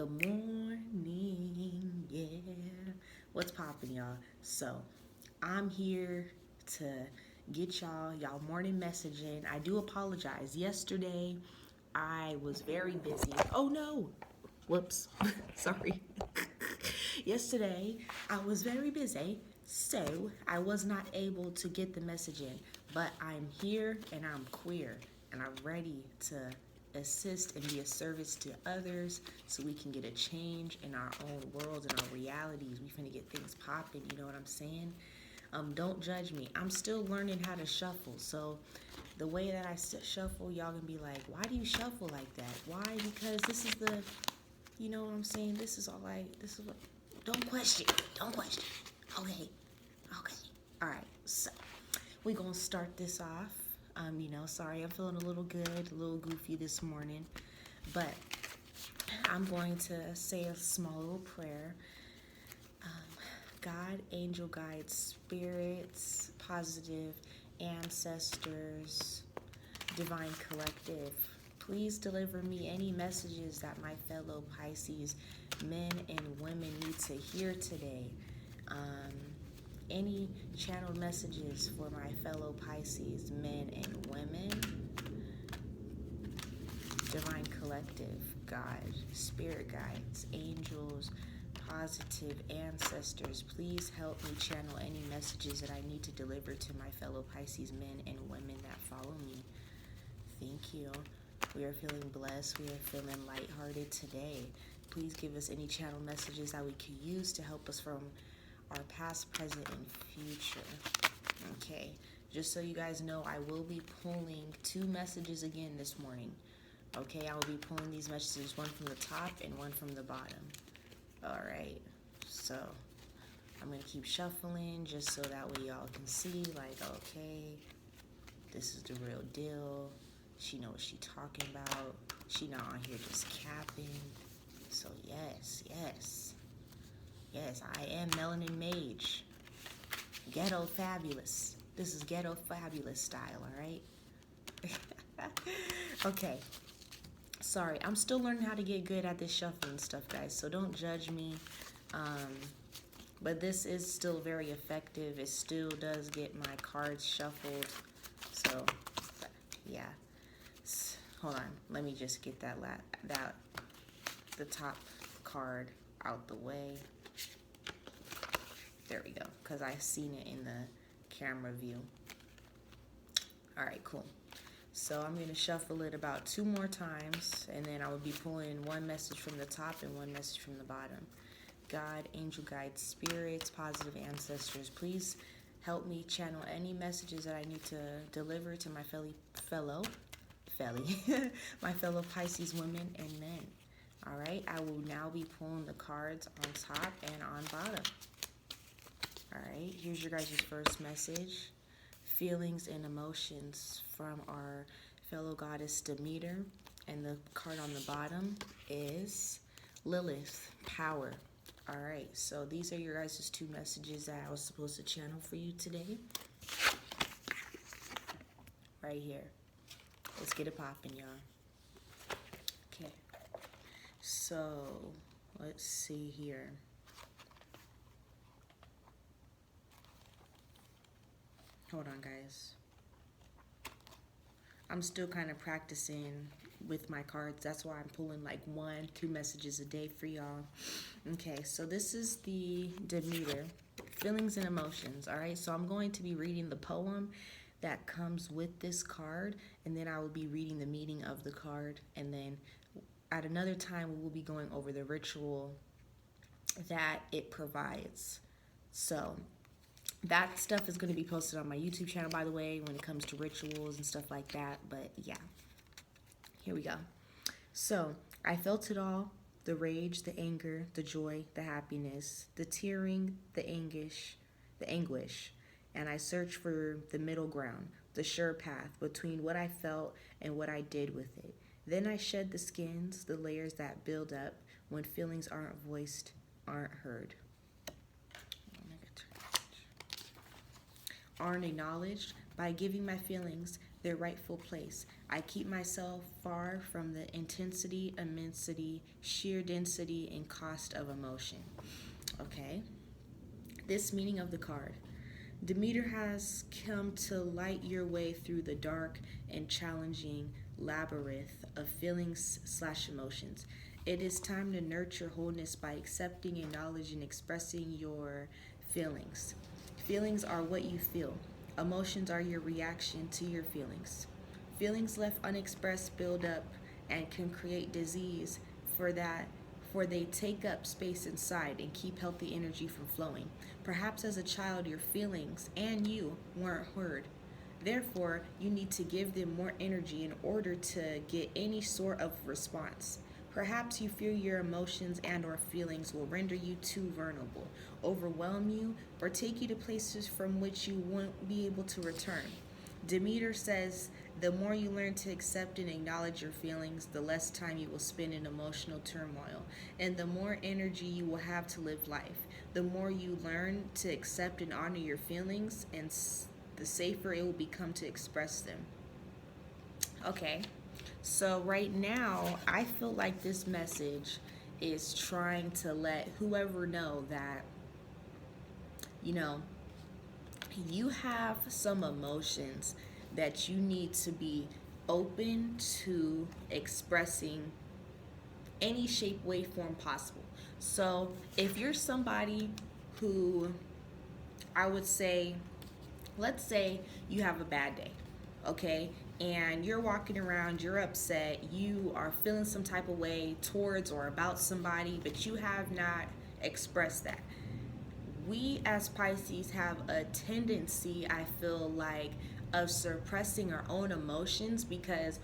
Good morning, yeah. What's poppin', y'all? So, I'm here to get y'all morning messaging. I do apologize. Yesterday, I was very busy. Oh no! Whoops. Sorry. Yesterday, I was very busy, so I was not able to get the message in. But I'm here and I'm queer and I'm ready to assist and be a service to others so we can get a change in our own world and our realities. We finna get things popping, you know what I'm saying? Don't judge me. I'm still learning how to shuffle. So the way that I shuffle, y'all gonna be like, why do you shuffle like that? Why? Because this is the, you know what I'm saying? This is what, don't question. Don't question. Okay. Okay. All right. So we're gonna start this off. Sorry, I'm feeling a little good, a little goofy this morning, but I'm going to say a small little prayer. God, angel guides, spirits, positive ancestors, divine collective, please deliver me any messages that my fellow Pisces men and women need to hear today. Any channeled messages for my fellow Pisces men and women, divine collective, God, spirit guides, angels, positive ancestors, please help me channel any messages that I need to deliver to my fellow Pisces men and women that follow me. Thank you. We are feeling blessed. We are feeling lighthearted today. Please give us any channel messages that we could use to help us from our past, present, and future. Okay. Just so you guys know, I will be pulling 2 messages again this morning. Okay, I will be pulling these messages, one from the top and one from the bottom. All right. So I'm going to keep shuffling just so that way y'all can see, like, okay, this is the real deal. She know what she talking about. She not on here just capping. So yes, yes. Yes, I am Melanin Mage. Ghetto Fabulous. This is Ghetto Fabulous style, alright? Okay. Sorry, I'm still learning how to get good at this shuffling stuff, guys, so don't judge me. But this is still very effective. It still does get my cards shuffled. So, yeah. Hold on, let me just get the top card out the way. There we go, because I seen it in the camera view. All right, cool. So I'm going to shuffle it about 2 more times, and then I will be pulling 1 message from the top and 1 message from the bottom. God, angel guides, spirits, positive ancestors, please help me channel any messages that I need to deliver to my my fellow Pisces women and men. All right, I will now be pulling the cards on top and on bottom. All right, here's your guys' first message. Feelings and emotions from our fellow goddess Demeter. And the card on the bottom is Lilith, power. All right, so these are your guys' 2 messages that I was supposed to channel for you today. Right here. Let's get it popping, y'all. Okay. So, let's see here. Hold on, guys. I'm still kind of practicing with my cards. That's why I'm pulling like 1, 2 messages a day for y'all. Okay, so this is the Demeter, feelings and emotions. All right, so I'm going to be reading the poem that comes with this card, and then I will be reading the meaning of the card, and then at another time we will be going over the ritual that it provides. So that stuff is going to be posted on my YouTube channel, by the way, when it comes to rituals and stuff like that. But yeah, here we go. So I felt it all, the rage, the anger, the joy, the happiness, the tearing, the anguish, and I searched for the middle ground, the sure path between what I felt and what I did with it. Then I shed the skins, the layers that build up when feelings aren't voiced, aren't heard, aren't acknowledged. By giving my feelings their rightful place. I keep myself far from the intensity, immensity, sheer density, and cost of emotion. Okay? This meaning of the card. Demeter has come to light your way through the dark and challenging labyrinth of feelings/emotions. It is time to nurture wholeness by accepting, acknowledging, and expressing your feelings. Feelings are what you feel. Emotions are your reaction to your feelings. Feelings left unexpressed build up and can create disease for that for they take up space inside and keep healthy energy from flowing. Perhaps as a child your feelings and you weren't heard. Therefore, you need to give them more energy in order to get any sort of response. Perhaps you fear your emotions and or feelings will render you too vulnerable, overwhelm you, or take you to places from which you won't be able to return. Demeter says the more you learn to accept and acknowledge your feelings, the less time you will spend in emotional turmoil, and the more energy you will have to live life. The more you learn to accept and honor your feelings, and the safer it will become to express them. Okay, so right now, I feel like this message is trying to let whoever know that, you know, you have some emotions that you need to be open to expressing any shape, way, form possible. So if you're somebody who, I would say, let's say you have a bad day, okay? And you're walking around, you're upset, you are feeling some type of way towards or about somebody, but you have not expressed that. We as Pisces have a tendency, I feel like, of suppressing our own emotions because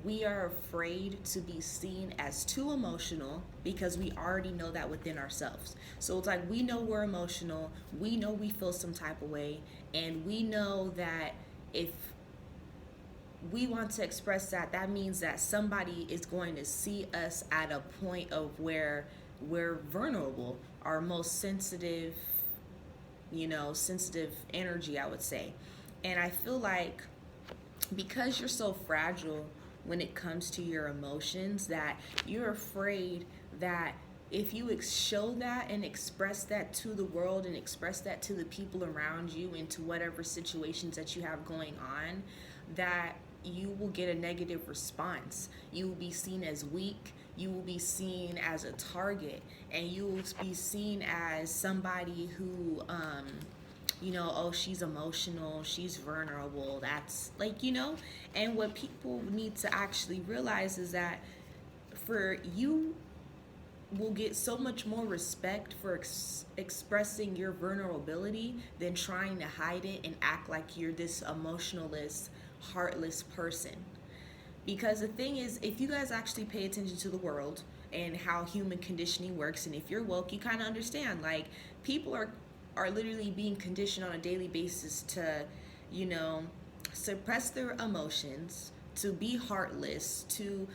we are afraid to be seen as too emotional because we already know that within ourselves. So it's like we know we're emotional, we know we feel some type of way, and we know that if we want to express that, that means that somebody is going to see us at a point of where we're vulnerable, our most sensitive, sensitive energy, I would say. And I feel like because you're so fragile when it comes to your emotions, that you're afraid that if you show that and express that to the world and express that to the people around you and to whatever situations that you have going on, that you will get a negative response. You will be seen as weak. You will be seen as a target, and you will be seen as somebody who, oh, she's emotional, she's vulnerable. That's like, and what people need to actually realize is that for you will get so much more respect for expressing your vulnerability than trying to hide it and act like you're this emotionless, heartless person. Because the thing is, if you guys actually pay attention to the world and how human conditioning works, and if you're woke, you kind of understand, like, people are literally being conditioned on a daily basis to, suppress their emotions, to be heartless, to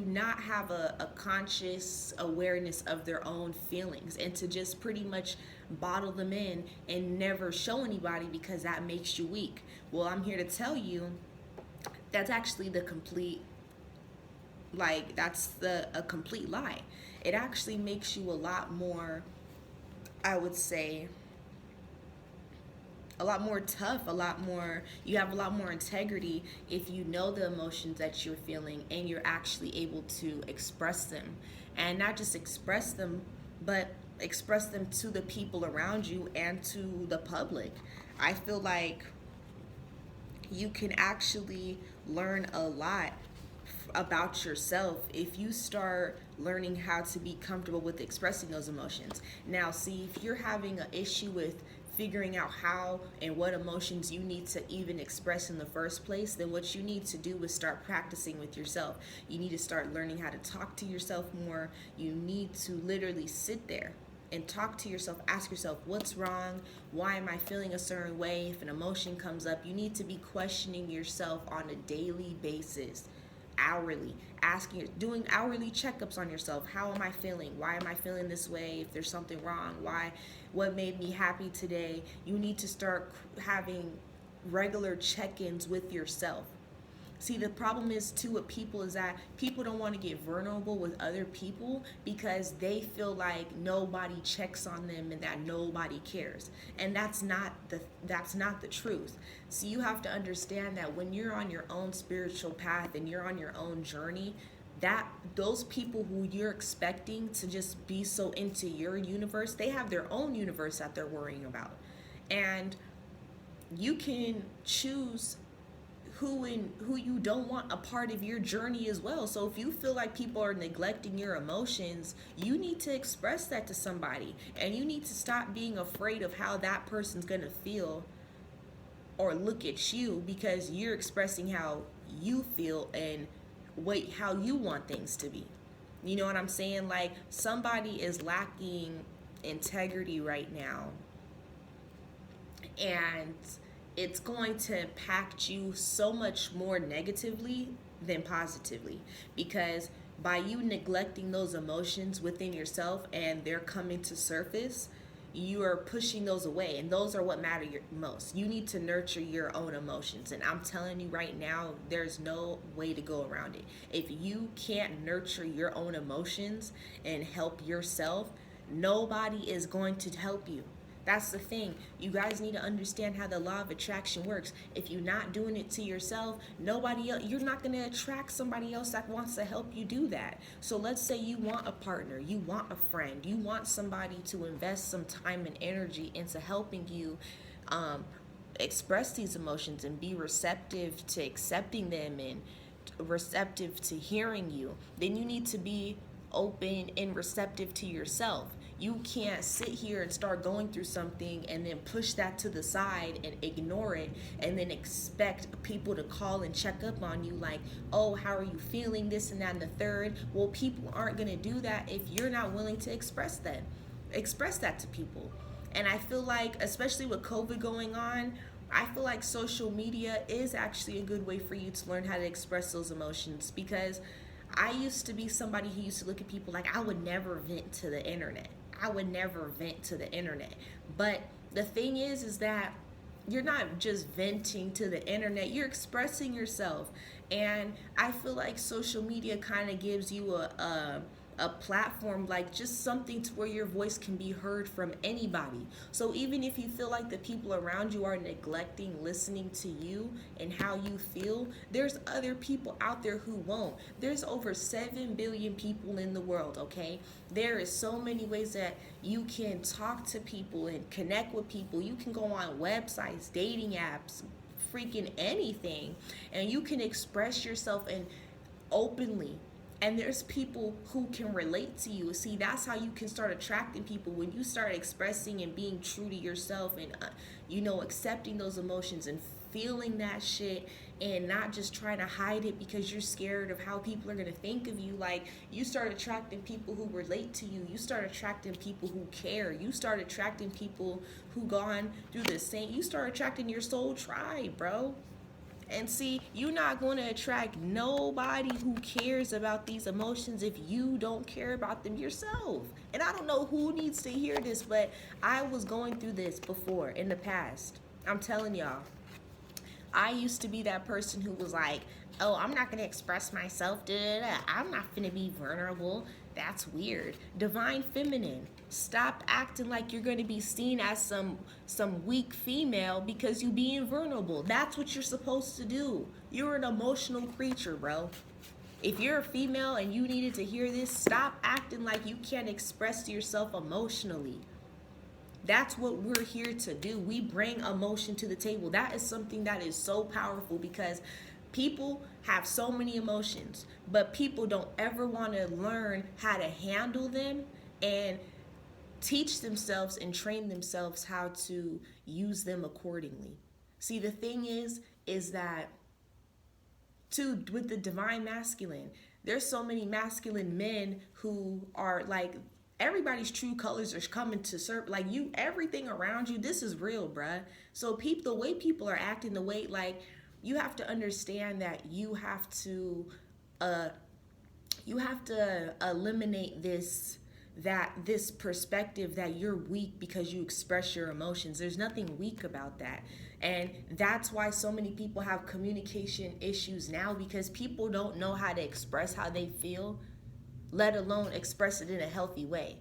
not have a conscious awareness of their own feelings, and to just pretty much bottle them in and never show anybody because that makes you weak. Well, I'm here to tell you that's actually the complete, a complete lie. It actually makes you a lot more, I would say, a lot more tough, you have a lot more integrity if you know the emotions that you're feeling and you're actually able to express them. And not just express them, but express them to the people around you and to the public. I feel like you can actually learn a lot about yourself if you start learning how to be comfortable with expressing those emotions. Now, see, if you're having an issue with figuring out how and what emotions you need to even express in the first place, then what you need to do is start practicing with yourself. You need to start learning how to talk to yourself more. You need to literally sit there and talk to yourself, ask yourself, what's wrong? Why am I feeling a certain way? If an emotion comes up, you need to be questioning yourself on a daily basis, hourly, doing hourly checkups on yourself. How am I feeling? Why am I feeling this way? If there's something wrong, what made me happy today? You need to start having regular check-ins with yourself. See, the problem is too with people is that people don't want to get vulnerable with other people because they feel like nobody checks on them and that nobody cares. And that's not the truth. So you have to understand that when you're on your own spiritual path and you're on your own journey, that those people who you're expecting to just be so into your universe, they have their own universe that they're worrying about. And you can choose who you don't want a part of your journey as well. So if you feel like people are neglecting your emotions, you need to express that to somebody, and you need to stop being afraid of how that person's going to feel or look at you because you're expressing how you feel and how you want things to be. You know what I'm saying? Like, somebody is lacking integrity right now, and it's going to impact you so much more negatively than positively, because by you neglecting those emotions within yourself and they're coming to surface, you are pushing those away, and those are what matter most. You need to nurture your own emotions, and I'm telling you right now, there's no way to go around it. If you can't nurture your own emotions and help yourself, nobody is going to help you. That's the thing. You guys need to understand how the law of attraction works. If you're not doing it to yourself, nobody else, you're not going to attract somebody else that wants to help you do that. So let's say you want a partner, you want a friend, you want somebody to invest some time and energy into helping you express these emotions and be receptive to accepting them and receptive to hearing you. Then you need to be open and receptive to yourself. You can't sit here and start going through something and then push that to the side and ignore it and then expect people to call and check up on you like, oh, how are you feeling, this and that and the third. Well, people aren't going to do that if you're not willing to express that to people. And I feel like, especially with COVID going on, I feel like social media is actually a good way for you to learn how to express those emotions, because I used to be somebody who used to look at people like I would never vent to the internet. I would never vent to the internet. But the thing is that you're not just venting to the internet, you're expressing yourself. And I feel like social media kind of gives you a platform, like just something to where your voice can be heard from anybody. So even if you feel like the people around you are neglecting listening to you and how you feel, there's other people out there who won't. There's over 7 billion people in the world, okay? There is so many ways that you can talk to people and connect with people. You can go on websites, dating apps, freaking anything, and you can express yourself and openly, and there's people who can relate to you. See, that's how you can start attracting people, when you start expressing and being true to yourself and accepting those emotions and feeling that shit, and not just trying to hide it because you're scared of how people are going to think of you. Like, you start attracting people who relate to you. You start attracting people who care. You start attracting people who gone through the same. You start attracting your soul tribe, bro. And see, you're not going to attract nobody who cares about these emotions if you don't care about them yourself. And I don't know who needs to hear this, but I was going through this before in the past. I'm telling y'all. I used to be that person who was like, oh, I'm not going to express myself. Da, da, da. I'm not going to be vulnerable. That's weird. Divine feminine. Stop acting like you're going to be seen as some weak female because you being vulnerable. That's what you're supposed to do. You're an emotional creature, bro. If you're a female and you needed to hear this, stop acting like you can't express yourself emotionally. That's what we're here to do. We bring emotion to the table. That is something that is so powerful, because people have so many emotions, but people don't ever want to learn how to handle them and teach themselves and train themselves how to use them accordingly. See, the thing is that too, with the divine masculine, there's so many masculine men who are like, everybody's true colors are coming to serve, like, you, everything around you, this is real, bruh. So the way people are acting, the way, like, you have to understand that you have to eliminate that this perspective that you're weak because you express your emotions. There's nothing weak about that. And that's why so many people have communication issues now, because people don't know how to express how they feel, let alone express it in a healthy way.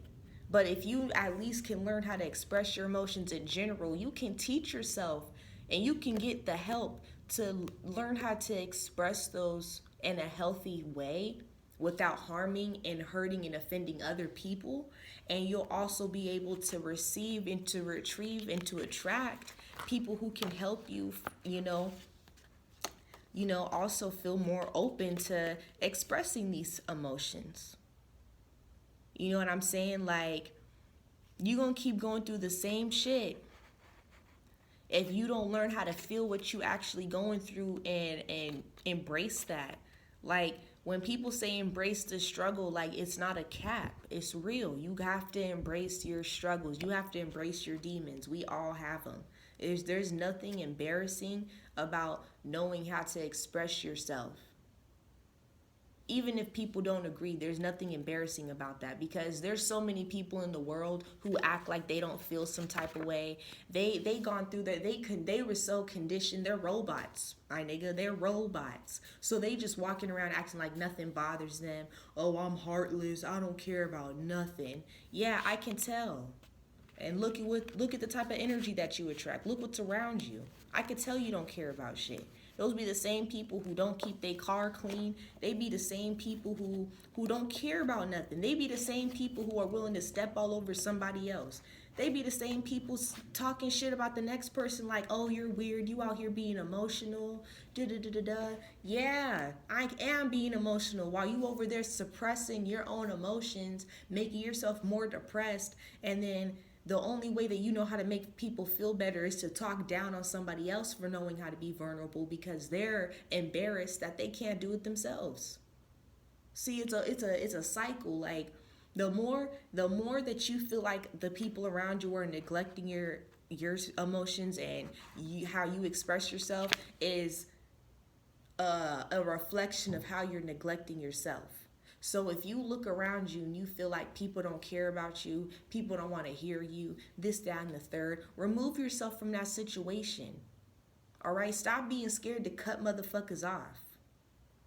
But if you at least can learn how to express your emotions in general, you can teach yourself and you can get the help to learn how to express those in a healthy way without harming and hurting and offending other people. And you'll also be able to receive and to retrieve and to attract people who can help you, also feel more open to expressing these emotions. You know what I'm saying? Like, you're going to keep going through the same shit if you don't learn how to feel what you actually going through and embrace that. Like, when people say embrace the struggle, like, it's not a cap. It's real. You have to embrace your struggles. You have to embrace your demons. We all have them. There's nothing embarrassing about knowing how to express yourself. Even if people don't agree, there's nothing embarrassing about that, because there's so many people in the world who act like they don't feel some type of way. They gone through that. They were so conditioned. They're robots, my nigga. They're robots. So they just walking around acting like nothing bothers them. Oh, I'm heartless. I don't care about nothing. Yeah, I can tell. And look at the type of energy that you attract. Look what's around you. I could tell you don't care about shit. Those be the same people who don't keep their car clean. They be the same people who don't care about nothing. They be the same people who are willing to step all over somebody else. They be the same people talking shit about the next person like, oh, you're weird. You out here being emotional. Da-da-da-da-da. Yeah, I am being emotional while you over there suppressing your own emotions, making yourself more depressed, and then the only way that you know how to make people feel better is to talk down on somebody else for knowing how to be vulnerable, because they're embarrassed that they can't do it themselves. See, it's a cycle. Like, the more that you feel like the people around you are neglecting your emotions and how you express yourself is a reflection of how you're neglecting yourself. So if you look around you and you feel like people don't care about you, people don't want to hear you, this, that, and the third, remove yourself from that situation. All right? Stop being scared to cut motherfuckers off.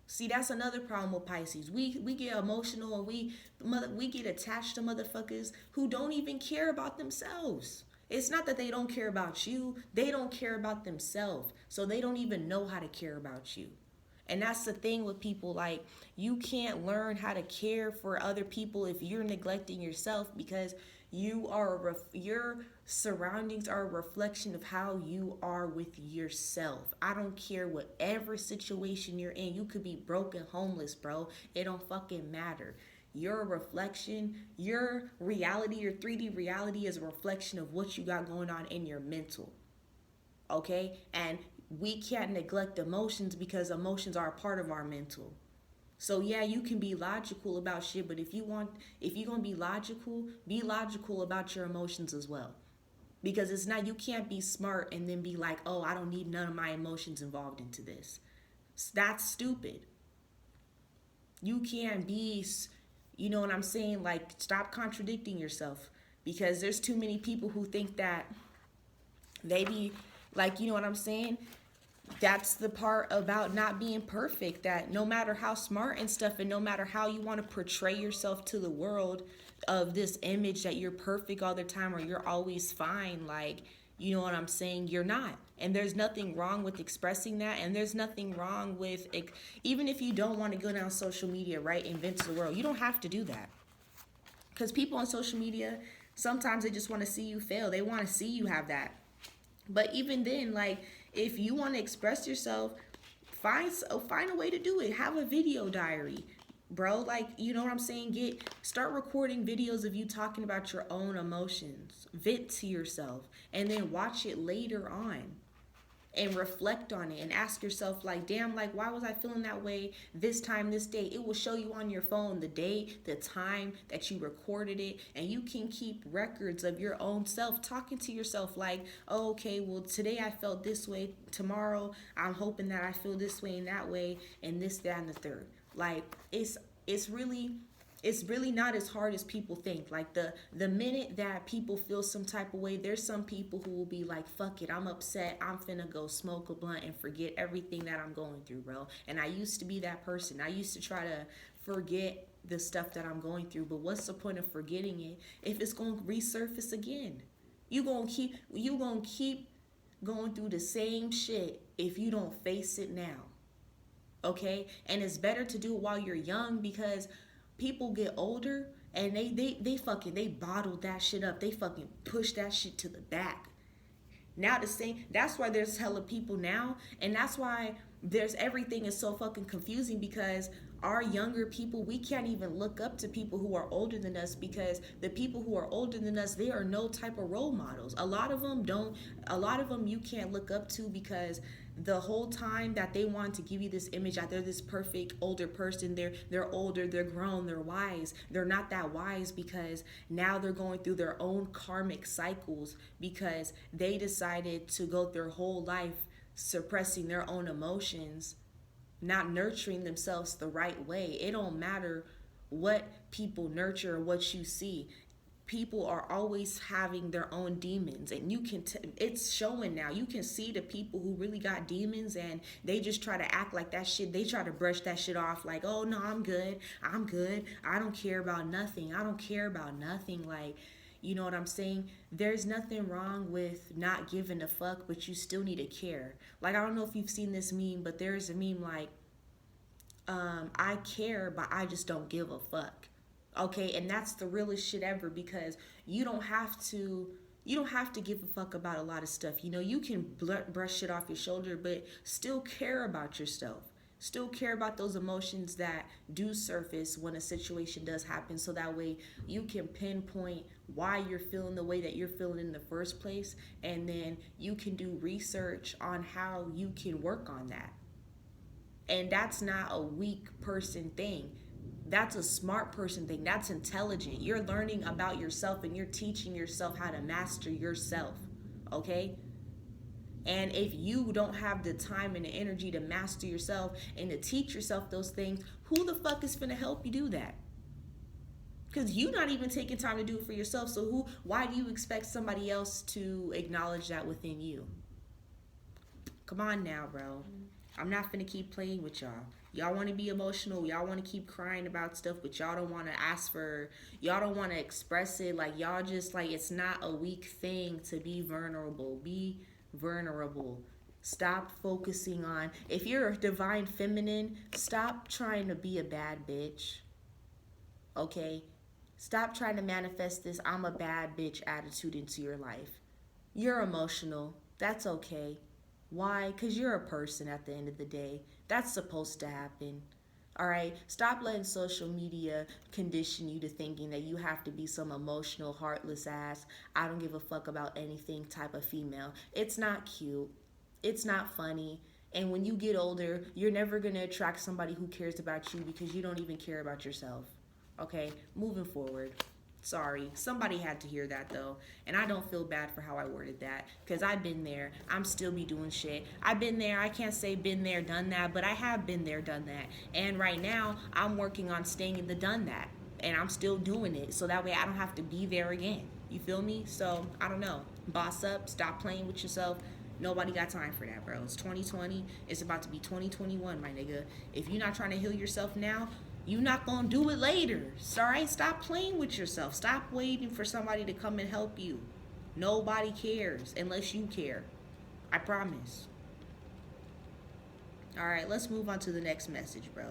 See, that's another problem with Pisces. We get emotional and we get attached to motherfuckers who don't even care about themselves. It's not that they don't care about you. They don't care about themselves. So they don't even know how to care about you. And that's the thing with people. Like, you can't learn how to care for other people if you're neglecting yourself, because your surroundings are a reflection of how you are with yourself. I don't care whatever situation you're in. You could be broken, homeless, bro. It don't fucking matter. Your reflection, your reality, your 3D reality is a reflection of what you got going on in your mental. Okay? And we can't neglect emotions, because emotions are a part of our mental. So yeah, you can be logical about shit, but if you're gonna be logical about your emotions as well. Because it's not, you can't be smart and then be like, oh, I don't need none of my emotions involved into this. That's stupid. You can't be, you know what I'm saying? Like, stop contradicting yourself, because there's too many people who think that they be like, you know what I'm saying? That's the part about not being perfect, that no matter how smart and stuff, and no matter how you want to portray yourself to the world of this image that you're perfect all the time or you're always fine, like, you know what I'm saying? You're not. And there's nothing wrong with expressing that. And there's nothing wrong with, even if you don't want to go down social media, right, invent the world, you don't have to do that. Because people on social media, sometimes they just want to see you fail. They want to see you have that. But even then, like, if you want to express yourself, find a way to do it. Have a video diary, bro. Like, you know what I'm saying? Start recording videos of you talking about your own emotions. Vent to yourself, and then watch it later on and reflect on it and ask yourself, like, damn, like, why was I feeling that way this time, this day? It will show you on your phone the day, the time that you recorded it, and you can keep records of your own self talking to yourself like, oh, okay, well, today I felt this way, tomorrow I'm hoping that I feel this way and that way, and this, that, and the third. Like, it's it's really not as hard as people think. Like the minute that people feel some type of way, there's some people who will be like, fuck it, I'm upset, I'm finna go smoke a blunt and forget everything that I'm going through, bro. And I used to be that person. I used to try to forget the stuff that I'm going through, but what's the point of forgetting it if it's going to resurface again? You going to keep going through the same shit if you don't face it now. Okay? And it's better to do it while you're young, because people get older and they bottle that shit up. They fucking push that shit to the back. Now the same, that's why there's hella people now, and that's why there's everything is so fucking confusing, because our younger people, we can't even look up to people who are older than us, because the people who are older than us, they are no type of role models. A lot of them you can't look up to, because the whole time that they want to give you this image that they're this perfect older person, they're older, they're grown, they're wise. They're not that wise, because now they're going through their own karmic cycles, because they decided to go their whole life suppressing their own emotions, not nurturing themselves the right way. It don't matter what people nurture or what you see. People are always having their own demons, and you can it's showing now. You can see the people who really got demons, and they just try to act like that shit. They try to brush that shit off like, oh no, I'm good, I don't care about nothing, like, you know what I'm saying? There's nothing wrong with not giving a fuck, but you still need to care. Like, I don't know if you've seen this meme, but there's a meme like, I care, but I just don't give a fuck. Okay, and that's the realest shit ever, because you don't have to give a fuck about a lot of stuff. You know, you can brush shit off your shoulder, but still care about yourself. Still care about those emotions that do surface when a situation does happen, so that way you can pinpoint why you're feeling the way that you're feeling in the first place, and then you can do research on how you can work on that. And that's not a weak person thing. That's a smart person thing. That's intelligent. You're learning about yourself, and you're teaching yourself how to master yourself. Okay? And if you don't have the time and the energy to master yourself and to teach yourself those things, who the fuck is finna help you do that? Because you're not even taking time to do it for yourself. So why do you expect somebody else to acknowledge that within you? Come on now, bro. I'm not finna keep playing with y'all. Y'all want to be emotional. Y'all want to keep crying about stuff, but y'all don't want to ask for, y'all don't want to express it. Like, y'all just, like, it's not a weak thing to be vulnerable. Be vulnerable. Stop focusing on, if you're a divine feminine, stop trying to be a bad bitch. Okay? Stop trying to manifest this I'm a bad bitch attitude into your life. You're emotional. That's okay. Why? Because you're a person at the end of the day. That's supposed to happen. All right? Stop letting social media condition you to thinking that you have to be some emotional, heartless ass, I don't give a fuck about anything type of female. It's not cute. It's not funny. And when you get older, you're never going to attract somebody who cares about you, because you don't even care about yourself. Okay? Moving forward. Sorry, somebody had to hear that though, and I don't feel bad for how I worded that, because I've been there. I'm still be doing shit. I've been there. I can't say been there, done that, but I have been there, done that. And right now, I'm working on staying in the done that, and I'm still doing it, so that way I don't have to be there again. You feel me? So, I don't know. Boss up. Stop playing with yourself. Nobody got time for that, bro. It's 2020. It's about to be 2021, my nigga. If you're not trying to heal yourself now, you're not going to do it later. Alright? Stop playing with yourself. Stop waiting for somebody to come and help you. Nobody cares unless you care. I promise. Alright, let's move on to the next message, bro.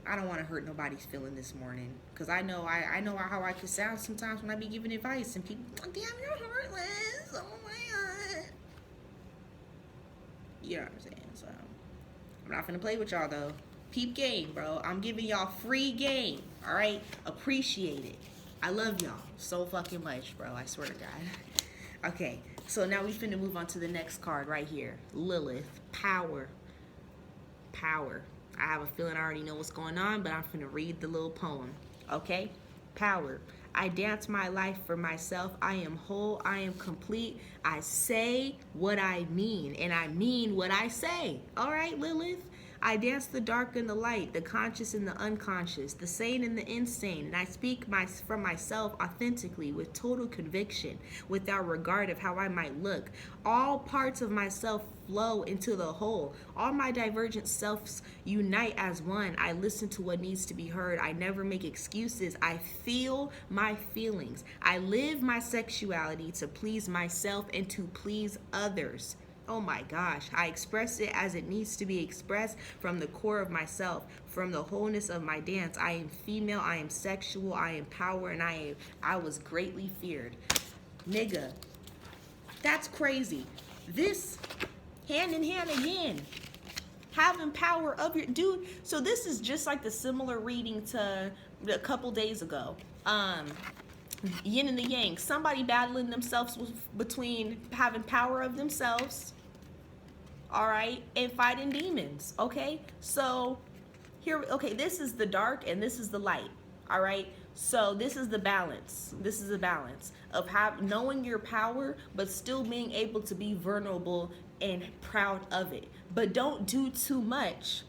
I don't want to hurt nobody's feeling this morning, because I know how I can sound sometimes when I be giving advice, and people, oh, damn, you're heartless. Oh my god. You know what I'm saying? So, I'm not finna play with y'all though. Peep game, bro. I'm giving y'all free game. All right? Appreciate it. I love y'all so fucking much, bro. I swear to God. Okay. So now we finna move on to the next card right here. Lilith. Power. Power. I have a feeling I already know what's going on, but I'm finna read the little poem. Okay? Power. I dance my life for myself. I am whole. I am complete. I say what I mean, and I mean what I say. All right, Lilith? I dance the dark and the light, the conscious and the unconscious, the sane and the insane, and I speak from myself authentically with total conviction, without regard of how I might look. All parts of myself flow into the whole. All my divergent selves unite as one. I listen to what needs to be heard. I never make excuses. I feel my feelings. I live my sexuality to please myself and to please others. Oh my gosh, I express it as it needs to be expressed from the core of myself, from the wholeness of my dance. I am female, I am sexual, I am power, and I was greatly feared. Nigga, that's crazy. This hand in hand again. Having power of your dude. So this is just like the similar reading to a couple days ago. Yin and the yang. Somebody battling themselves between having power of themselves, all right, and fighting demons. Okay, so here, okay, this is the dark and this is the light. All right, so this is the balance. This is the balance of knowing your power, but still being able to be vulnerable and proud of it. But don't do too much.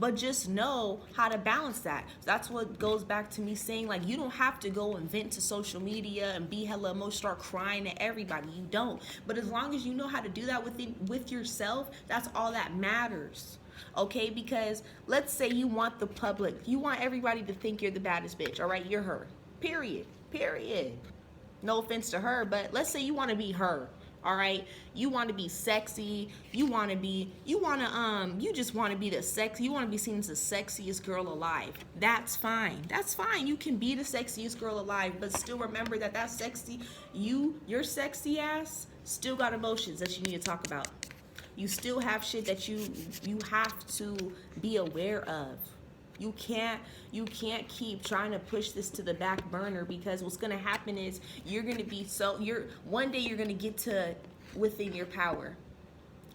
But just know how to balance that. That's what goes back to me saying, like, you don't have to go and vent to social media and be hella emotional, start crying at everybody. You don't. But as long as you know how to do that with yourself, that's all that matters. Okay? Because let's say you want the public, you want everybody to think you're the baddest bitch. All right? You're her. Period. Period. No offense to her, but let's say you want to be her. All right, you want to be sexy. You just want to be the sexy. You want to be seen as the sexiest girl alive. That's fine. That's fine. You can be the sexiest girl alive, but still remember that sexy, your sexy ass still got emotions that you need to talk about. You still have shit that you have to be aware of. You can't keep trying to push this to the back burner, because what's gonna happen is one day you're gonna get to within your power.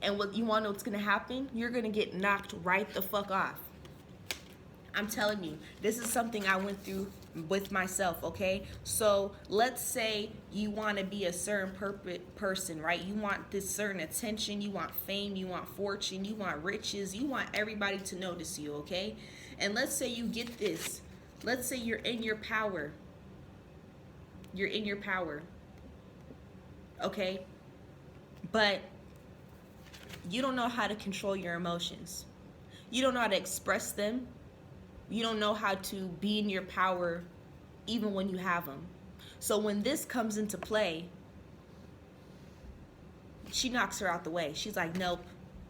And what you wanna know what's gonna happen? You're gonna get knocked right the fuck off. I'm telling you, this is something I went through with myself, okay? So let's say you want to be a certain person, right? You want this certain attention, you want fame, you want fortune, you want riches, you want everybody to notice you, okay? And let's say you get this. Let's say you're in your power. You're in your power, okay? But you don't know how to control your emotions. You don't know how to express them. You don't know how to be in your power even when you have them. So when this comes into play, she knocks her out the way. She's like, nope,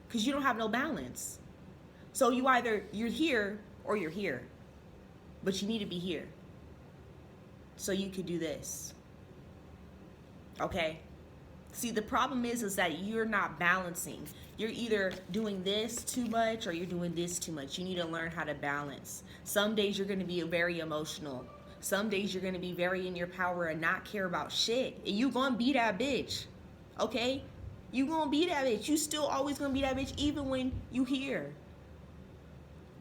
because you don't have no balance. So you're here or you're here, but you need to be here so you could do this. Okay? See, the problem is that you're not balancing. You're either doing this too much or you're doing this too much. You need to learn how to balance. Some days you're going to be very emotional. Some days you're going to be very in your power and not care about shit. And you going to be that bitch. Okay? You going to be that bitch. You still always going to be that bitch even when you here.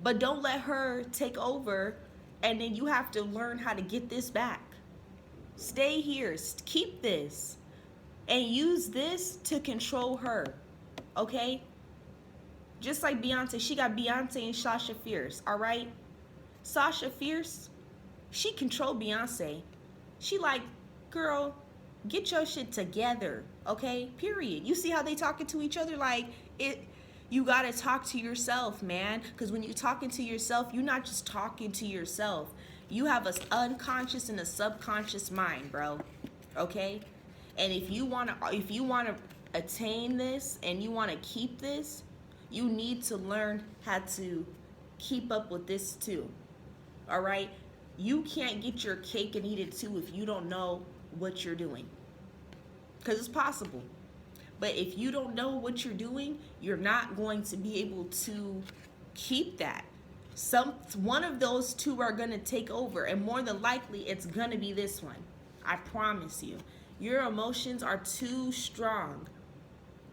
But don't let her take over, and then you have to learn how to get this back. Stay here. Keep this. And use this to control her. Okay? Just like Beyonce. She got Beyonce and Sasha Fierce. Alright? Sasha Fierce, she controlled Beyonce. She like, girl, get your shit together. Okay? Period. You see how they talking to each other? Like, you gotta talk to yourself, man. Because when you're talking to yourself, you're not just talking to yourself. You have an unconscious and a subconscious mind, bro. Okay? And if you wanna attain this and you wanna keep this, you need to learn how to keep up with this too. All right? You can't get your cake and eat it too if you don't know what you're doing. Because it's possible. But if you don't know what you're doing, you're not going to be able to keep that. One of those two are gonna take over, and more than likely it's gonna be this one. I promise you. Your emotions are too strong.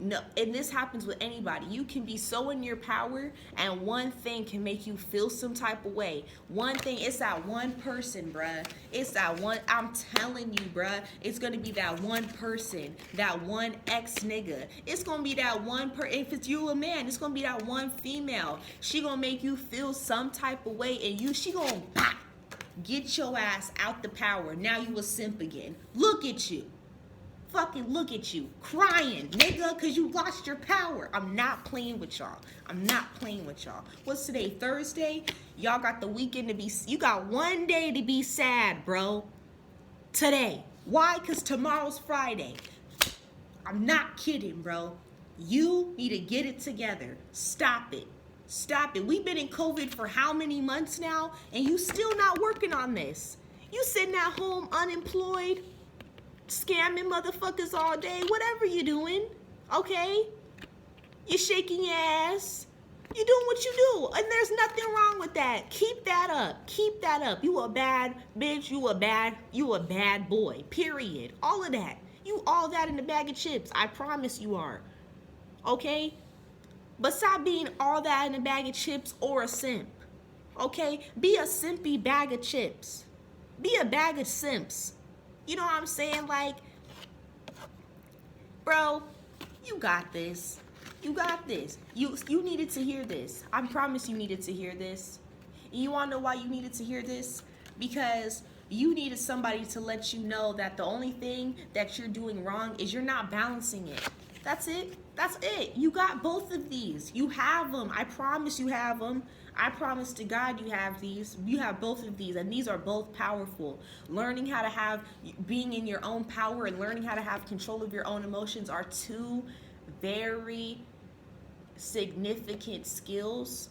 No, and this happens with anybody. You can be so in your power, and one thing can make you feel some type of way. One thing, it's that one person, bruh. It's that one. I'm telling you, bruh. It's gonna be that one person, that one ex nigga. It's gonna be that one if it's you a man, it's gonna be that one female. She gonna make you feel some type of way, and she gonna get your ass out the power. Now you a simp again. Look at you. Fucking look at you crying, nigga, because you lost your power. I'm not playing with y'all. I'm not playing with y'all. What's today? Thursday? Y'all got the weekend to be, you got one day to be sad, bro. Today. Why? Because tomorrow's Friday. I'm not kidding, bro. You need to get it together. Stop it. Stop it. We've been in COVID for how many months now, and you still not working on this. You sitting at home unemployed, scamming motherfuckers all day, whatever you doing, okay? You shaking your ass. You doing what you do, and there's nothing wrong with that. Keep that up. Keep that up. You a bad bitch. You a bad boy. Period. All of that. You all that in the bag of chips. I promise you are. Okay? But stop being all that in a bag of chips or a simp. Okay? Be a simpy bag of chips. Be a bag of simps. You know what I'm saying? Like, bro, you got this. You got this. You needed to hear this. I promise you needed to hear this. And you want to know why you needed to hear this? Because you needed somebody to let you know that the only thing that you're doing wrong is you're not balancing it. That's it. That's it. You got both of these. You have them. I promise you have them. I promise to God you have these. You have both of these, and these are both powerful. Learning how to have, being in your own power and learning how to have control of your own emotions are two very significant skills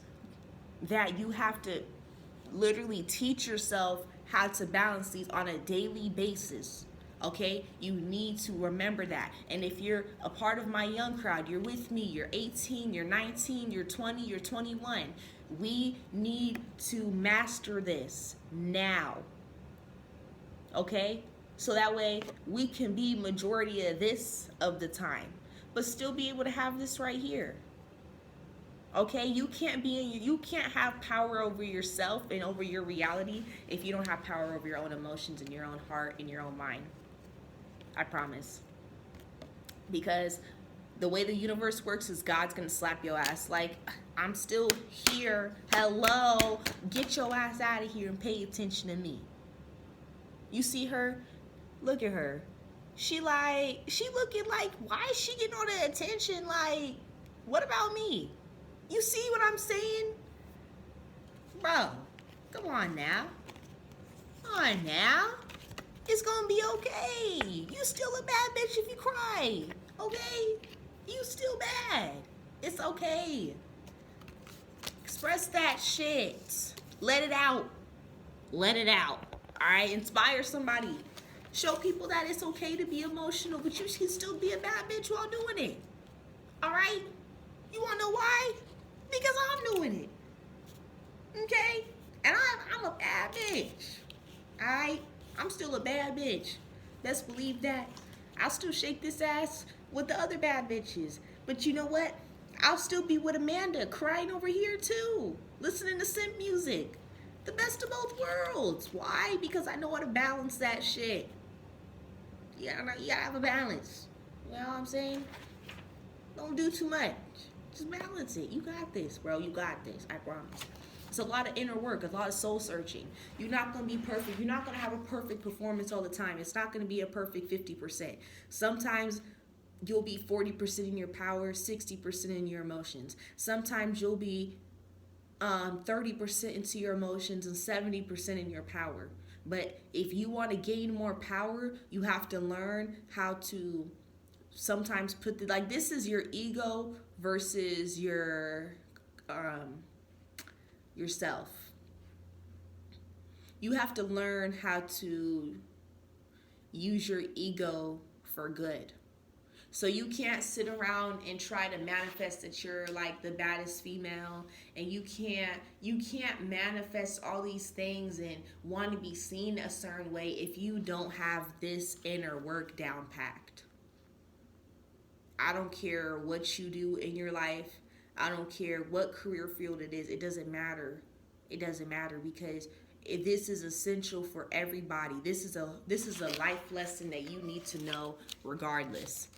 that you have to literally teach yourself how to balance these on a daily basis. Okay, you need to remember that. And if you're a part of my young crowd, you're with me, you're 18, you're 19, you're 20, you're 21. We need to master this now. Okay? So that way we can be majority of this of the time, but still be able to have this right here. Okay? You can't have power over yourself and over your reality if you don't have power over your own emotions and your own heart and your own mind. I promise. Because the way the universe works is God's gonna slap your ass. Like, I'm still here. Hello. Get your ass out of here and pay attention to me. You see her? Look at her. She looking like, why is she getting all the attention? Like, what about me? You see what I'm saying? Bro, come on now. Come on now. It's gonna be okay. You still a bad bitch if you cry. Okay? You still bad. It's okay. Express that shit. Let it out. Let it out. Alright? Inspire somebody. Show people that it's okay to be emotional, but you can still be a bad bitch while doing it. Alright? You wanna know why? Because I'm doing it. Okay? And I'm a bad bitch. Alright? I'm still a bad bitch. Best believe that. I'll still shake this ass with the other bad bitches. But you know what? I'll still be with Amanda crying over here too. Listening to simp music. The best of both worlds. Why? Because I know how to balance that shit. You gotta have a balance. You know what I'm saying? Don't do too much. Just balance it. You got this, bro. You got this. I promise. It's a lot of inner work, a lot of soul searching. You're not going to be perfect. You're not going to have a perfect performance all the time. It's not going to be a perfect 50%. Sometimes you'll be 40% in your power, 60% in your emotions. Sometimes you'll be 30% into your emotions and 70% in your power. But if you want to gain more power, you have to learn how to sometimes put like, this is your ego versus your yourself. You have to learn how to use your ego for good. So you can't sit around and try to manifest that you're like the baddest female, and you can't manifest all these things and want to be seen a certain way if you don't have this inner work down packed. I don't care what you do in your life. I don't care what career field it is. It doesn't matter. It doesn't matter because this is essential for everybody. This is a life lesson that you need to know regardless.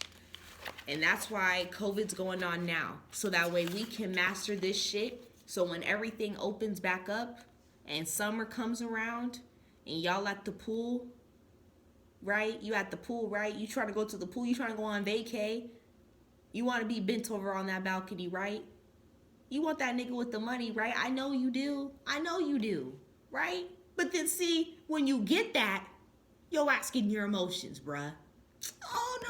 And that's why COVID's going on now. So that way we can master this shit. So when everything opens back up and summer comes around and y'all at the pool, right? You at the pool, right? You trying to go to the pool. You trying to go on vacay. You want to be bent over on that balcony, right? You want that nigga with the money, right? I know you do. I know you do, right? But then see, when you get that, you're asking your emotions, bruh. Oh, no,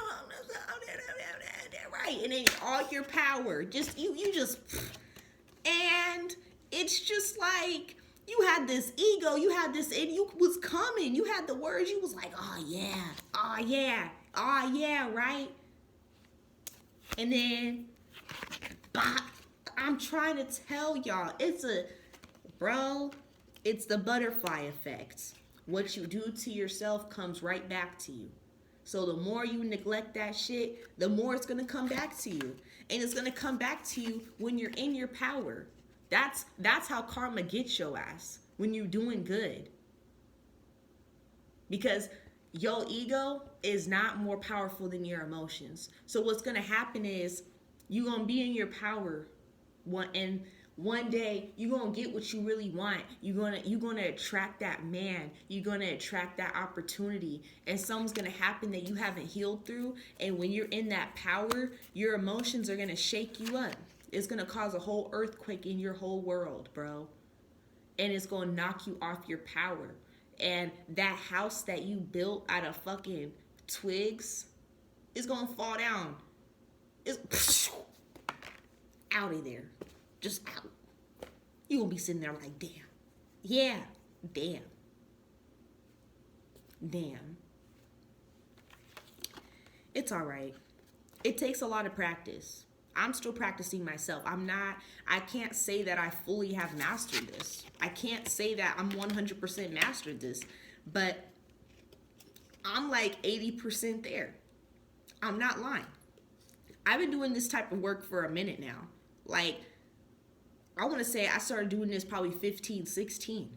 right? And then all your power, just, you just, and it's just like, you had this ego, you had this, and you was coming, you had the words, you was like, oh yeah, right? And then, bop, I'm trying to tell y'all, it's the butterfly effect. What you do to yourself comes right back to you. So the more you neglect that shit, the more it's gonna come back to you. And it's gonna come back to you when you're in your power. That's how karma gets your ass, when you're doing good. Because your ego is not more powerful than your emotions. So what's gonna happen is you're gonna be in your power, and one day you're gonna get what you really want. You're gonna attract that man. You're gonna attract that opportunity, and something's gonna happen that you haven't healed through. And when you're in that power, your emotions are gonna shake you up. It's gonna cause a whole earthquake in your whole world, bro. And it's gonna knock you off your power. And that house that you built out of fucking twigs is gonna fall down. It's out of there. Just out. You gonna be sitting there like, damn. Yeah, damn. It's all right. It takes a lot of practice. I'm still practicing myself. I can't say that I fully have mastered this. I can't say that I'm 100% mastered this, but I'm like 80% there. I'm not lying. I've been doing this type of work for a minute now. Like, I want to say I started doing this probably 15, 16.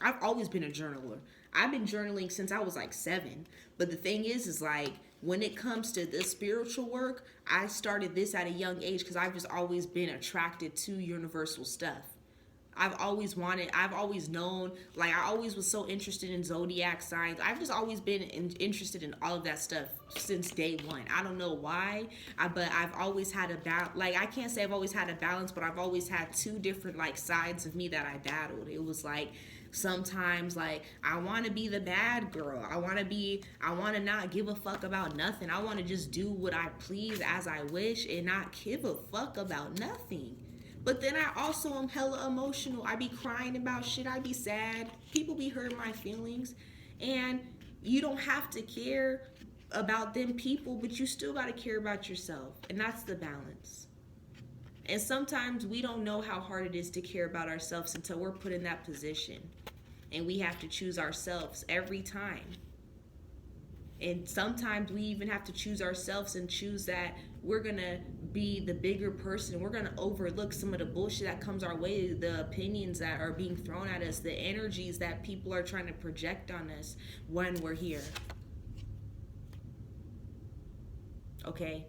I've always been a journaler. I've been journaling since I was like 7. But the thing is like, when it comes to the spiritual work, I started this at a young age because I've just always been attracted to universal stuff. I've always known, like I always was so interested in zodiac signs. I've just always been interested in all of that stuff since day one. I don't know why, but I've always had a balance. Like, I can't say I've always had a balance, but I've always had 2 different like sides of me that I battled. It was like, sometimes like I want to be the bad girl. I want to not give a fuck about nothing. I want to just do what I please as I wish and not give a fuck about nothing. But then I also am hella emotional. I be crying about shit. I be sad. People be hurting my feelings. And you don't have to care about them people, but you still got to care about yourself. And that's the balance. And sometimes we don't know how hard it is to care about ourselves until we're put in that position. And we have to choose ourselves every time. And sometimes we even have to choose ourselves and choose that we're going to be the bigger person. We're going to overlook some of the bullshit that comes our way, the opinions that are being thrown at us, the energies that people are trying to project on us when we're here. Okay?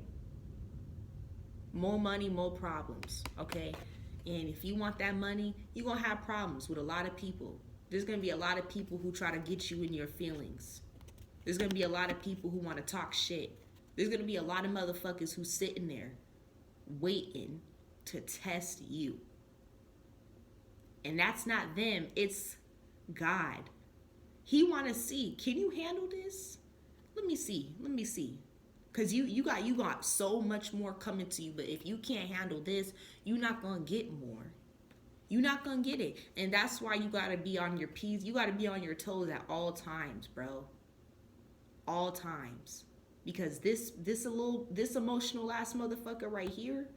More money, more problems. Okay? And if you want that money, you're going to have problems with a lot of people. There's going to be a lot of people who try to get you in your feelings. There's going to be a lot of people who want to talk shit. There's going to be a lot of motherfuckers who's sitting there waiting to test you. And that's not them. It's God. He want to see, can you handle this? Let me see. Because you got so much more coming to you. But if you can't handle this, you're not going to get more. You're not going to get it. And that's why you got to be on your P's. You got to be on your toes at all times, bro. All times. Because this emotional ass motherfucker right here,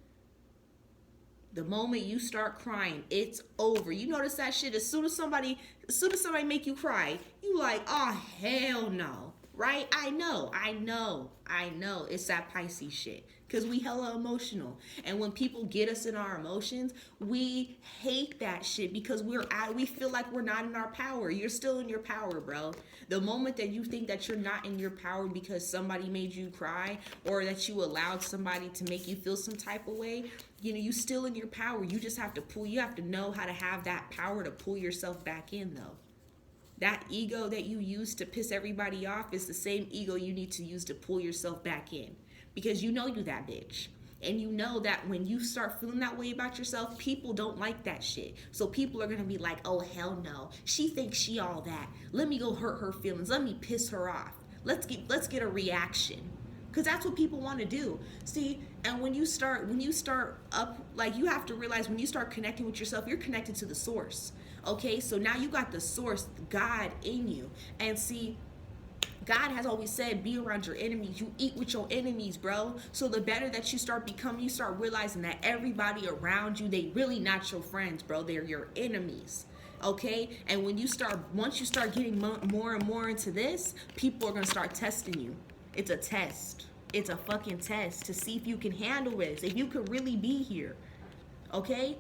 the moment you start crying, it's over. You notice that shit as soon as somebody make you cry, you like, oh hell no. right? I know. It's that Pisces shit. Because we hella emotional. And when people get us in our emotions, we hate that shit because we feel like we're not in our power. You're still in your power, bro. The moment that you think that you're not in your power because somebody made you cry or that you allowed somebody to make you feel some type of way, you still in your power. You just have to you have to know how to have that power to pull yourself back in, though. That ego that you use to piss everybody off is the same ego you need to use to pull yourself back in. Because you know you that bitch. And you know that when you start feeling that way about yourself, people don't like that shit. So people are going to be like, oh, hell no. She thinks she all that. Let me go hurt her feelings. Let me piss her off. Let's get a reaction. Because that's what people want to do. See, and when you start up, like, you have to realize when you start connecting with yourself, you're connected to the source. Okay, so now you got the source, God, in you. And see, God has always said, be around your enemies. You eat with your enemies, bro. So the better that you start becoming, you start realizing that everybody around you, they really not your friends, bro. They're your enemies. Okay? And once you start getting more and more into this, people are going to start testing you. It's a test. It's a fucking test to see if you can handle this, if you could really be here. Okay?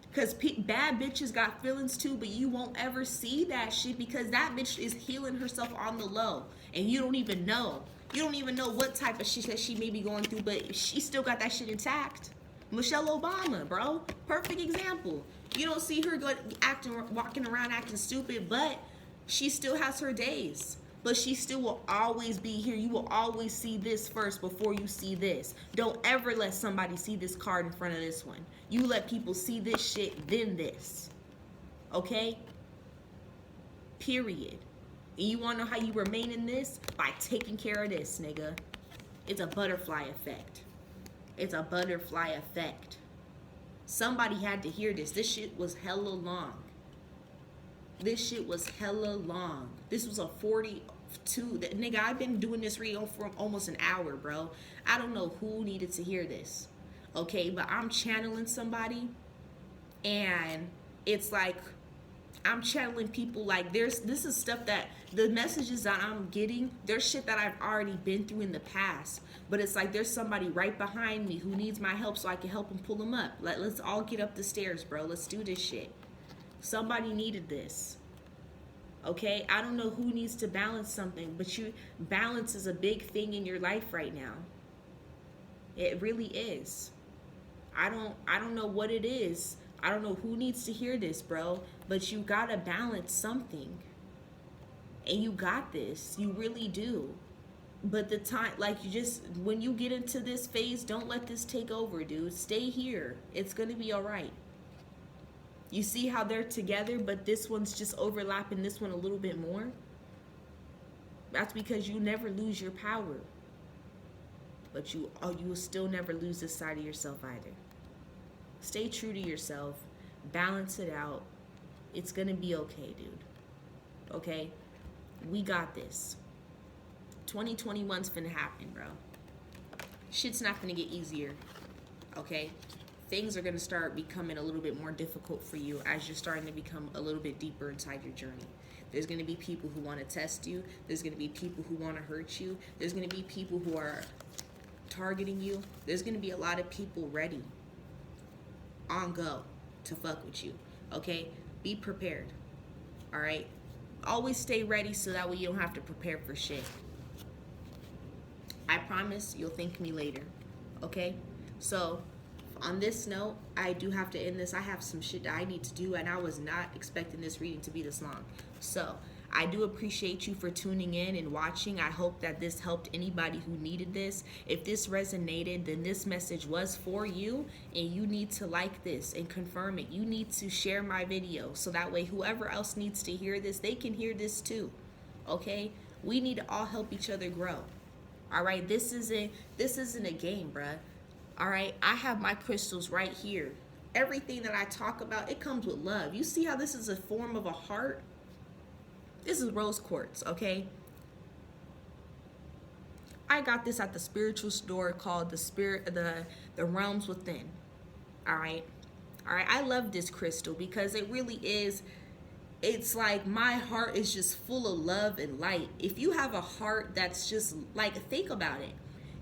Because bad bitches got feelings too, but you won't ever see that shit because that bitch is healing herself on the low. And you don't even know. You don't even know what type of shit that she may be going through, but she still got that shit intact. Michelle Obama, bro. Perfect example. You don't see her walking around acting stupid, but she still has her days. But she still will always be here. You will always see this first before you see this. Don't ever let somebody see this card in front of this one. You let people see this shit, then this. Okay? Period. And you want to know how you remain in this? By taking care of this, nigga. It's a butterfly effect. It's a butterfly effect. Somebody had to hear this. This shit was hella long. This shit was hella long. This was a 42. Nigga, I've been doing this reading for almost an hour, bro. I don't know who needed to hear this. Okay, but I'm channeling somebody, and it's like I'm channeling people. Like, this is stuff that the messages that I'm getting, there's shit that I've already been through in the past, but it's like there's somebody right behind me who needs my help so I can help them pull them up. Let's all get up the stairs, bro. Let's do this shit. Somebody needed this. Okay, I don't know who needs to balance something, but balance is a big thing in your life right now. It really is. I don't know what it is. I don't know who needs to hear this, bro, but you gotta balance something. And you got this. You really do. But the time, like, when you get into this phase, don't let this take over, dude. Stay here. It's gonna be all right. You see how they're together, but this one's just overlapping this one a little bit more? That's because you never lose your power. But you will still never lose this side of yourself either. Stay true to yourself. Balance it out. It's going to be okay, dude. Okay? We got this. 2021's finna happen, bro. Shit's not finna get easier. Okay? Things are going to start becoming a little bit more difficult for you as you're starting to become a little bit deeper inside your journey. There's going to be people who want to test you. There's going to be people who want to hurt you. There's going to be people who are targeting you. There's going to be a lot of people ready on go to fuck with you. Okay? Be prepared. All right? Always stay ready so that way you don't have to prepare for shit. I promise you'll thank me later. Okay? So, on this note, I do have to end this. I have some shit that I need to do, and I was not expecting this reading to be this long. So, I do appreciate you for tuning in and watching. I hope that this helped anybody who needed this. If this resonated, then this message was for you, and you need to like this and confirm it. You need to share my video, so that way whoever else needs to hear this, they can hear this too. Okay? We need to all help each other grow. All right? This isn't a game, bruh. All right, I have my crystals right here. Everything that I talk about, it comes with love. You see how this is a form of a heart? This is rose quartz, okay? I got this at the spiritual store called the Realms Within. All right. I love this crystal because it really is. it's like my heart is just full of love and light. If you have a heart that's just like, think about it.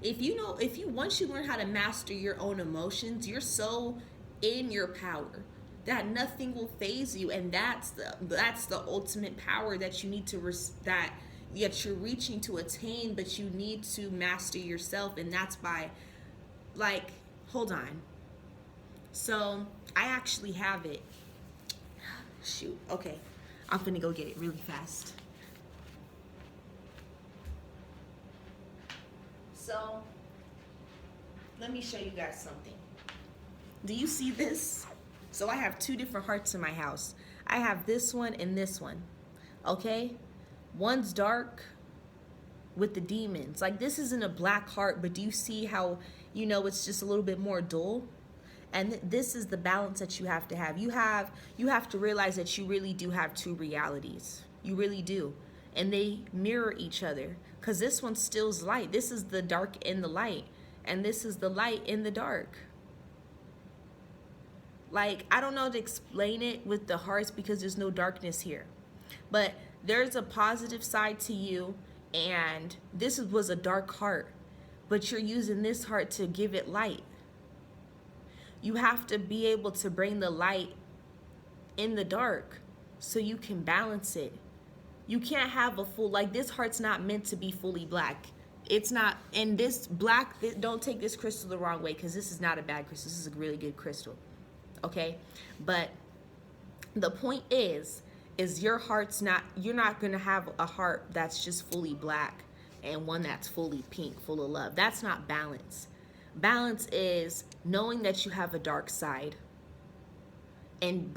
If you once you learn how to master your own emotions, you're so in your power that nothing will phase you, and that's the ultimate power that you need to that yet you're reaching to attain, but you need to master yourself, and that's by, like, hold on. So I actually have it. Shoot. Okay. I'm finna go get it really fast. So let me show you guys something. Do you see this? So I have two different hearts in my house. I have this one and this one. Okay? One's dark with the demons. Like, this isn't a black heart, but do you see how, it's just a little bit more dull? And this is the balance that you have to have. You have to realize that you really do have two realities. You really do. And they mirror each other. Because this one still's light. This is the dark in the light. And this is the light in the dark. Like, I don't know how to explain it with the hearts because there's no darkness here. But there's a positive side to you. And this was a dark heart. But you're using this heart to give it light. You have to be able to bring the light in the dark so you can balance it. You can't have a full, like, this heart's not meant to be fully black. It's not, and this black, don't take this crystal the wrong way, because this is not a bad crystal. This is a really good crystal, okay? But the point is your heart's not, you're not going to have a heart that's just fully black and one that's fully pink, full of love. That's not balance. Balance is knowing that you have a dark side and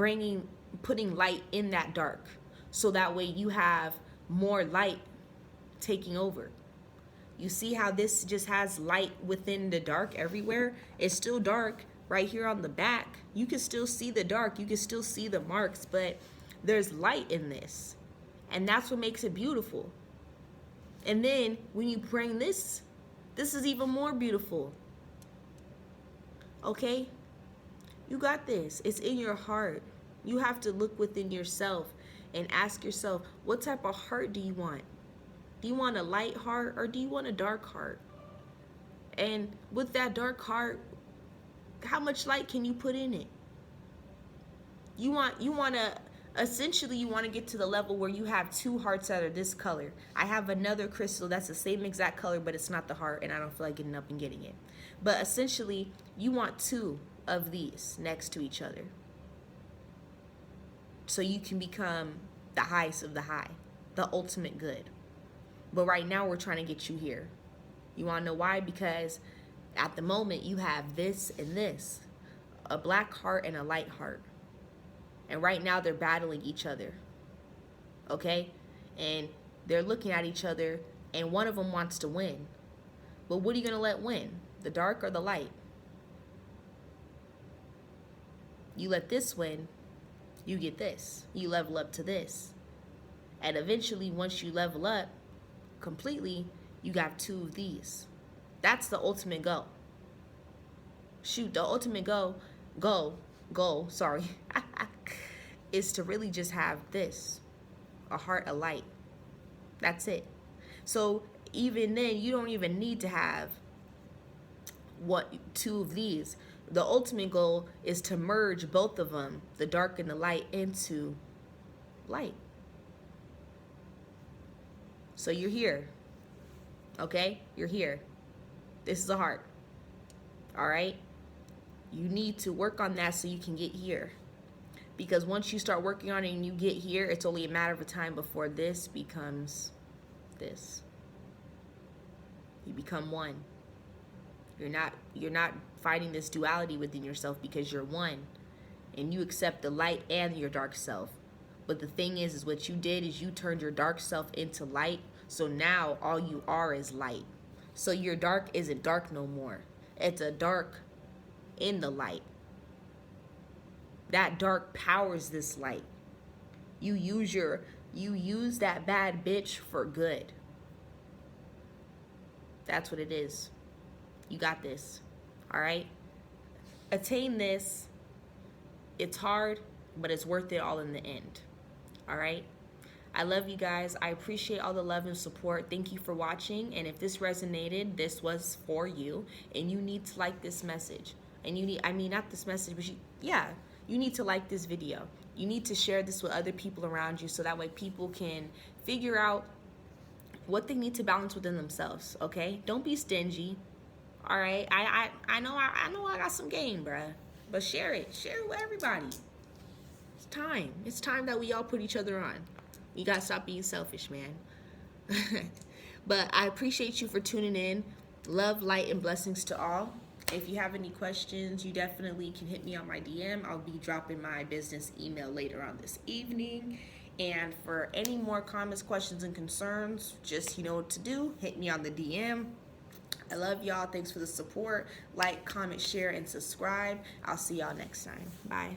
putting light in that dark, so that way you have more light taking over. You see how this just has light within the dark everywhere? It's still dark right here on the back. You can still see the dark, you can still see the marks, but there's light in this, and that's what makes it beautiful. And then when you bring this is even more beautiful. Okay? You got this. It's in your heart. You have to look within yourself and ask yourself, what type of heart do you want? Do you want a light heart or do you want a dark heart? And with that dark heart, how much light can you put in it? You want to essentially you want to get to the level where you have two hearts that are this color. I have another crystal that's the same exact color, but it's not the heart, and I don't feel like getting up and getting it. But essentially, you want two of these next to each other, so you can become the highest of the high, the ultimate good. But right now, we're trying to get you here. You want to know why? Because at the moment, you have this and this, a black heart and a light heart. And right now, they're battling each other, okay? And they're looking at each other, and one of them wants to win. But what are you going to let win? The dark or the light? You let this win, you get this. You level up to this. And eventually, once you level up completely, you got two of these. That's the ultimate goal. Shoot, the ultimate goal, sorry, is to really just have this, a heart, a light. That's it. So even then, you don't even need to have two of these. The ultimate goal is to merge both of them, the dark and the light, into light. So you're here, okay? You're here. This is a heart, all right? You need to work on that so you can get here. Because once you start working on it and you get here, it's only a matter of time before this becomes this. You become one. You're not fighting this duality within yourself, because you're one. And you accept the light and your dark self. But the thing is what you did is you turned your dark self into light. So now all you are is light. So your dark isn't dark no more. It's a dark in the light. That dark powers this light. You use that bad bitch for good. That's what it is. You got this. All right? Attain this. It's hard, but it's worth it all in the end. All right. I love you guys. I appreciate all the love and support. Thank you for watching. And if this resonated, this was for you. And you need to like this message. And you need, I mean, not this message, but you need to like this video. You need to share this with other people around you so that way people can figure out what they need to balance within themselves. Okay? Don't be stingy. All right? I know I got some game, bruh. But share it. Share it with everybody. It's time. It's time that we all put each other on. You gotta stop being selfish, man. But I appreciate you for tuning in. Love, light, and blessings to all. If you have any questions, you definitely can hit me on my DM. I'll be dropping my business email later on this evening. And for any more comments, questions, and concerns, just you know what to do. Hit me on the DM. I love y'all. Thanks for the support. Like, comment, share, and subscribe. I'll see y'all next time. Bye.